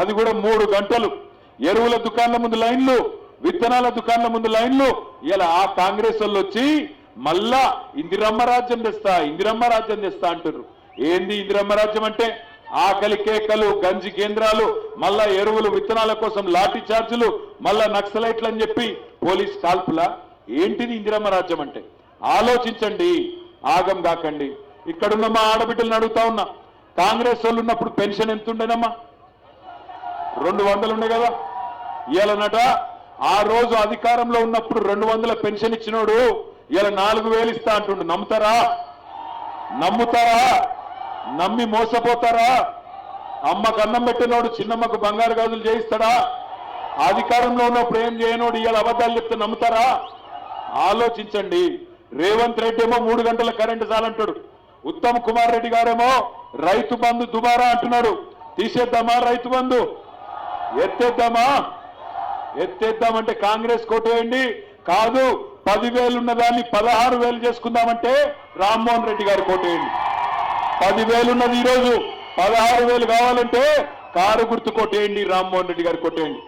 అది కూడా 3 గంటలు ఎరువుల దుకాణాల ముందు లైన్లు, విత్తనాల దుకాణాల ముందు లైన్లు. ఇలా ఆ కాంగ్రెస్ వాళ్ళు వచ్చి మళ్ళా ఇందిరమ్మ రాజ్యం తెస్తా అంటారు. ఏంది ఇందిరమ్మ రాజ్యం అంటే? ఆకలి కేకలు, గంజి కేంద్రాలు, మళ్ళా ఎరువులు విత్తనాల కోసం లాఠీ చార్జీలు, మళ్ళా నక్సలైట్లు అని చెప్పి పోలీస్ కాల్పుల. ఏంటిది ఇందిరమ్మ రాజ్యం అంటే? ఆలోచించండి, ఆగం కాకండి. ఇక్కడున్న మా ఆడబిడ్డలను అడుగుతా ఉన్నా, కాంగ్రెస్ వాళ్ళు ఉన్నప్పుడు పెన్షన్ ఎంత ఉండేనమ్మా? 200 ఉండే కదా. ఇయాలనట ఆ రోజు అధికారంలో ఉన్నప్పుడు 200 పెన్షన్ ఇచ్చినోడు ఇలా 4000 ఇస్తా అంటుండు. నమ్ముతారా? నమ్మి మోసపోతారా? అమ్మకు అన్నం పెట్టినోడు చిన్నమ్మకు బంగారు గాజులు చేయిస్తాడా? అధికారంలో ఉన్నప్పుడు ఏం చేయనోడు ఇవాళ అబద్ధాలు చెప్తే నమ్ముతారా? ఆలోచించండి. రేవంత్ రెడ్డి ఏమో 3 గంటల కరెంటు చాలంటాడు. ఉత్తమ్ కుమార్ రెడ్డి గారేమో రైతు బంధు దుబారా అంటున్నాడు. తీసేద్దామా రైతు బంధు? ఎత్తేద్దామంటే కాంగ్రెస్ కోటేయండి. కాదు 10,000 ఉన్నదాన్ని 16,000 చేసుకుందామంటే రామ్మోహన్ రెడ్డి గారు కోటేయండి. 10,000 ఉన్నది ఈరోజు 16,000 కావాలంటే కారు గుర్తు కొట్టేయండి, రామ్మోహన్ రెడ్డి గారు కొట్టేయండి.